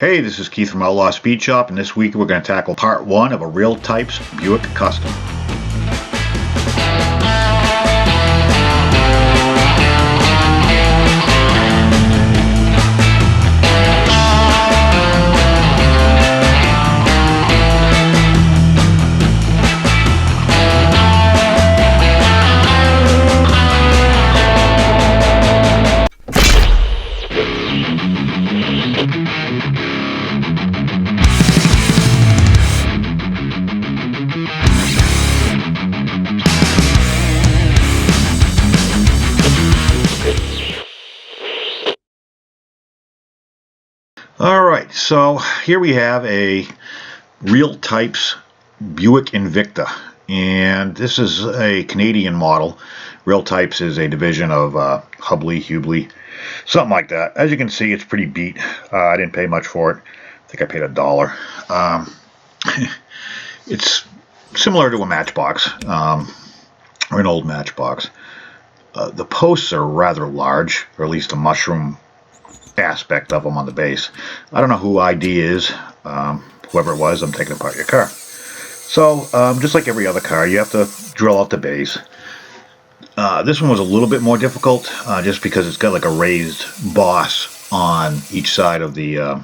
Hey, this is Keith from Outlaw Speed Shop, and this week we're going to tackle part 1 of a Real Types Buick Custom. Alright, so here we have a Real Types Buick Invicta, and this is a Canadian model. Real Types is a division of Hubley, something like that. As you can see, it's pretty beat. I didn't pay much for it. I think I paid $1. It's similar to a Matchbox, or an old Matchbox. The posts are rather large, or at least the mushroom aspect of them on the base. I don't know who ID is. Whoever it was, I'm taking apart your car. So, just like every other car, you have to drill out the base. This one was a little bit more difficult, just because it's got like a raised boss on each side of the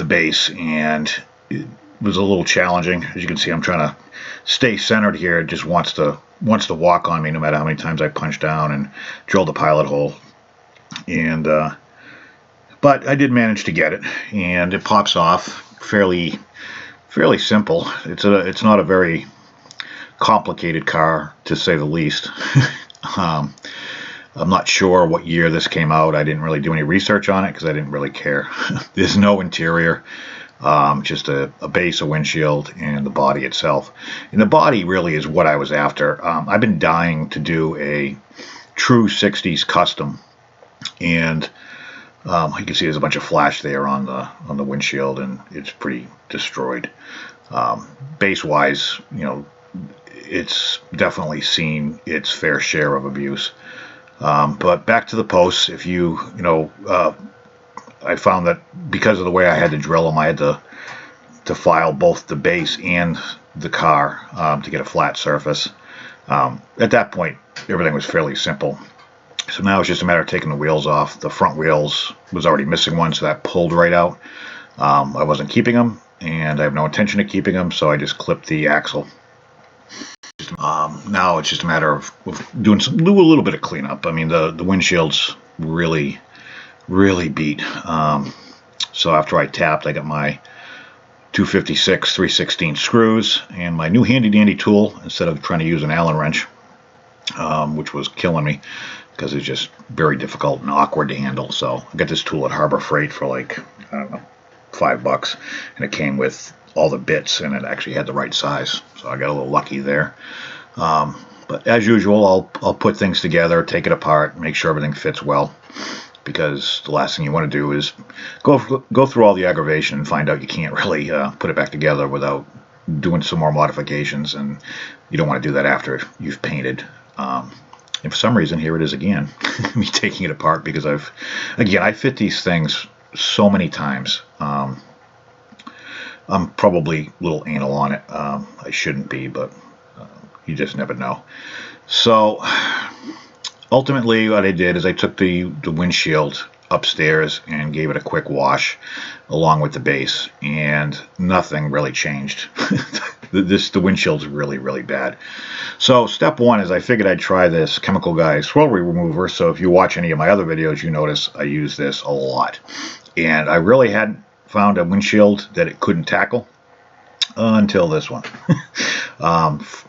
base, and it was a little challenging. As you can see, I'm trying to stay centered here. It just wants to walk on me no matter how many times I punch down and drill the pilot hole. And but I did manage to get it, and it pops off fairly simple. It's not a very complicated car, to say the least. I'm not sure what year this came out. I didn't really do any research on it because I didn't really care. There's no interior, just a base, a windshield, and the body itself. And the body really is what I was after. I've been dying to do a true 60s custom, and you can see there's a bunch of flash there on the windshield, and it's pretty destroyed. Base wise, it's definitely seen its fair share of abuse. But back to the posts. If I found that because of the way I had to drill them, I had to file both the base and the car to get a flat surface. At that point, everything was fairly simple. So now it's just a matter of taking the wheels off. The front wheels was already missing one, so that pulled right out. I wasn't keeping them, and I have no intention of keeping them, so I just clipped the axle. Now it's just a matter of do a little bit of cleanup. I mean, the windshield's really beat. So after I tapped, I got my 256 3/16 screws and my new handy dandy tool instead of trying to use an Allen wrench, which was killing me because it's just very difficult and awkward to handle. So I got this tool at Harbor Freight for like, I don't know, $5, and it came with all the bits, and it actually had the right size. So I got a little lucky there. But as usual, I'll put things together, take it apart, make sure everything fits well, because the last thing you want to do is go through all the aggravation and find out you can't really put it back together without doing some more modifications, and you don't want to do that after you've painted. And for some reason, here it is again, me taking it apart, because I fit these things so many times. I'm probably a little anal on it. I shouldn't be, but you just never know. So ultimately what I did is I took the windshield upstairs and gave it a quick wash along with the base, and nothing really changed. The windshield's really bad. So step one is I figured I'd try this Chemical Guy swirl remover. So if you watch any of my other videos, you notice I use this a lot, and I really hadn't found a windshield that it couldn't tackle until this one.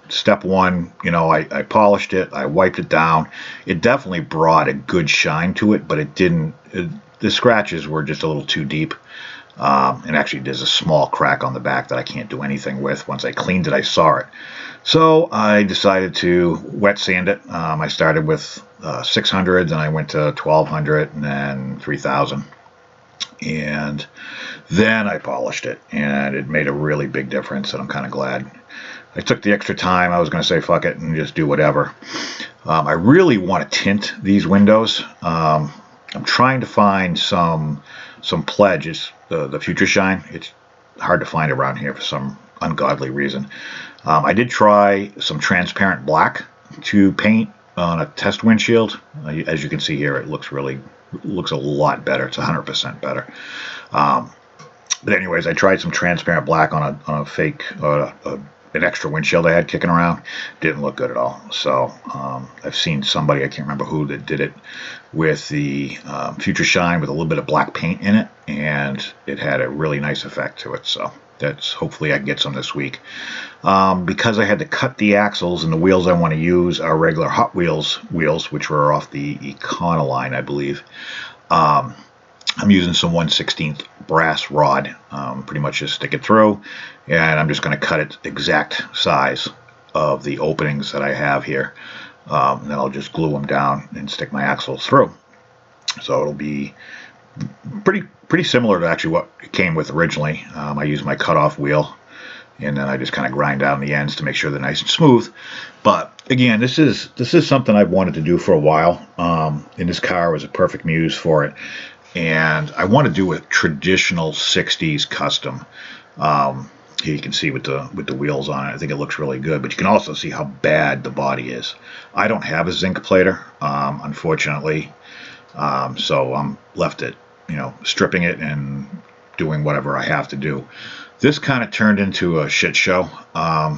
Step one, I polished it, I wiped it down. It definitely brought a good shine to it, but the scratches were just a little too deep. And actually there's a small crack on the back that I can't do anything with. Once I cleaned it, I saw it. So I decided to wet sand it. I started with 600, then I went to 1200, and then 3000. And then I polished it, and it made a really big difference, and I'm kind of glad I took the extra time. I was going to say fuck it and just do whatever. I really want to tint these windows. I'm trying to find some some Pledge. It's the Future Shine. It's hard to find around here for some ungodly reason. I did try some transparent black to paint on a test windshield. As you can see here, it looks a lot better. It's 100% better. But anyways, I tried some transparent black on a fake an extra windshield I had kicking around. Didn't look good at all. So I've seen somebody, I can't remember who, that did it with the Future Shine with a little bit of black paint in it, and it had a really nice effect to it. So that's, hopefully I can get some this week. Because I had to cut the axles, and the wheels I want to use are regular Hot Wheels wheels, which were off the Econoline, I believe. I'm using some 1/16 brass rod, pretty much just stick it through, and I'm just going to cut it exact size of the openings that I have here, and then I'll just glue them down and stick my axles through. So it'll be pretty similar to actually what it came with originally. I use my cutoff wheel, and then I just kind of grind down the ends to make sure they're nice and smooth. But again, this is something I've wanted to do for a while, and this car was a perfect muse for it. And I want to do a traditional 60s custom. Here you can see with the wheels on it. I think it looks really good, but you can also see how bad the body is. I don't have a zinc plater, unfortunately, so I'm left at, stripping it and doing whatever I have to do. This kind of turned into a shit show. I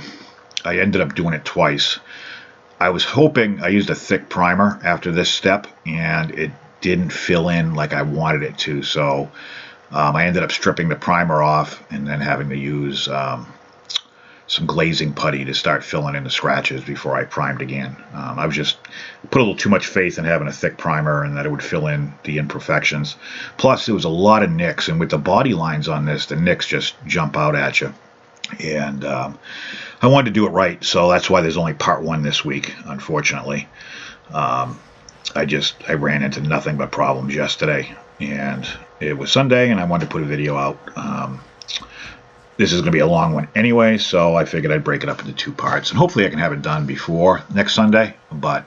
ended up doing it twice. I was hoping, I used a thick primer after this step, and it didn't fill in like I wanted it to, so I ended up stripping the primer off and then having to use some glazing putty to start filling in the scratches before I primed again. I was just put a little too much faith in having a thick primer and that it would fill in the imperfections. Plus, there was a lot of nicks, and with the body lines on this, the nicks just jump out at you. And I wanted to do it right, so that's why there's only part one this week, unfortunately. I ran into nothing but problems yesterday, and it was Sunday, and I wanted to put a video out. This is going to be a long one anyway, so I figured I'd break it up into two parts, and hopefully I can have it done before next Sunday, but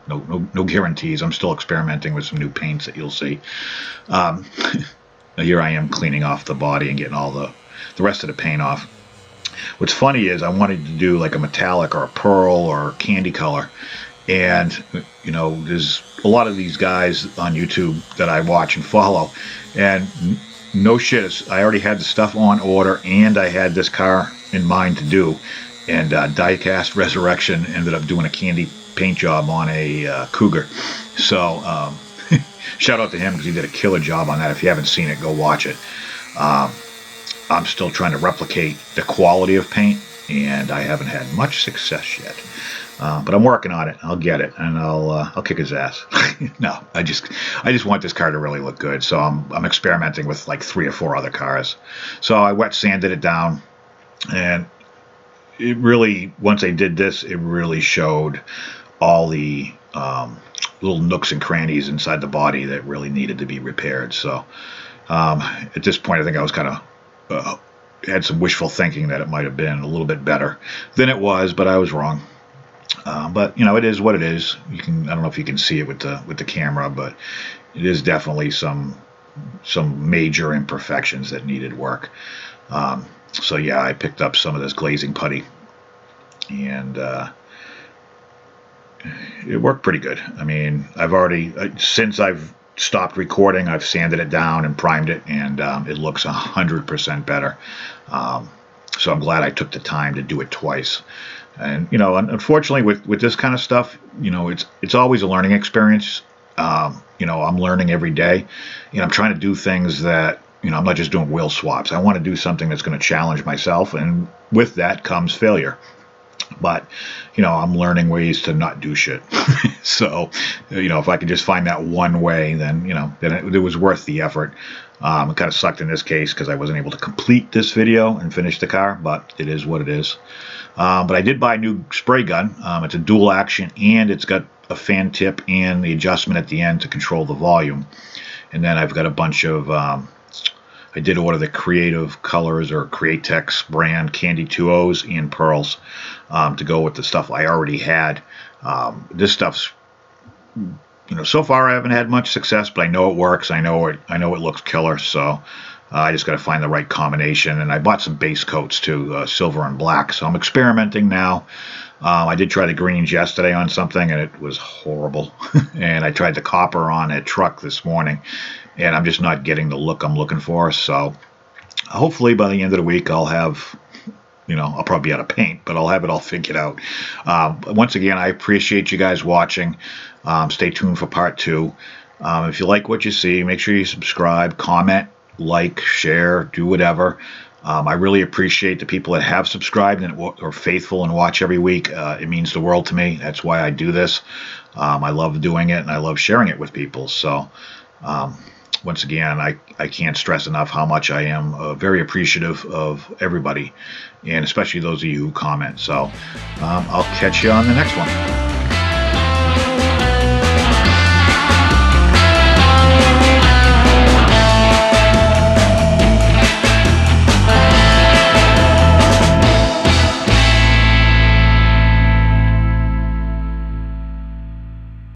no guarantees. I'm still experimenting with some new paints that you'll see. Here I am cleaning off the body and getting all the rest of the paint off. What's funny is I wanted to do like a metallic or a pearl or candy color, and there's a lot of these guys on YouTube that I watch and follow, and no shit, I already had the stuff on order, and I had this car in mind to do, and Diecast Resurrection ended up doing a candy paint job on a Cougar. So shout out to him because he did a killer job on that. If you haven't seen it, go watch it. I'm still trying to replicate the quality of paint, and I haven't had much success yet. But I'm working on it. I'll get it, and I'll kick his ass. No, I just want this car to really look good. So I'm experimenting with like 3 or 4 other cars. So I wet sanded it down, and it really, once I did this, it really showed all the little nooks and crannies inside the body that really needed to be repaired. So at this point, I think I was kind of had some wishful thinking that it might have been a little bit better than it was, but I was wrong. But it is what it is. I don't know if you can see it with the camera, but it is definitely some major imperfections that needed work. So yeah, I picked up some of this glazing putty, and it worked pretty good. I mean, since I've stopped recording, I've sanded it down and primed it, and it looks 100% better. So I'm glad I took the time to do it twice. And unfortunately, with this kind of stuff, it's always a learning experience. I'm learning every day. I'm trying to do things that I'm not just doing wheel swaps. I want to do something that's going to challenge myself, and with that comes failure. But I'm learning ways to not do shit. So if I could just find that one way, then it was worth the effort. It kind of sucked in this case because I wasn't able to complete this video and finish the car, but it is what it is. But I did buy a new spray gun. It's a dual action, and it's got a fan tip and the adjustment at the end to control the volume. And then I've got a bunch of I did order the Creative Colors or Createx brand Candy 2.0s and pearls to go with the stuff I already had. This stuff's so far I haven't had much success, but I know it works. I know it looks killer. So I just got to find the right combination. And I bought some base coats too, silver and black. So I'm experimenting now. I did try the greens yesterday on something, and it was horrible. And I tried the copper on a truck this morning, and I'm just not getting the look I'm looking for. So hopefully by the end of the week, I'll have, I'll probably be out of paint, but I'll have it all figured out. Once again, I appreciate you guys watching. Stay tuned for part 2. If you like what you see, make sure you subscribe, comment, like, share, do whatever. I really appreciate the people that have subscribed and are faithful and watch every week. It means the world to me. That's why I do this. I love doing it, and I love sharing it with people. So once again, I can't stress enough how much I am very appreciative of everybody, and especially those of you who comment. So I'll catch you on the next one.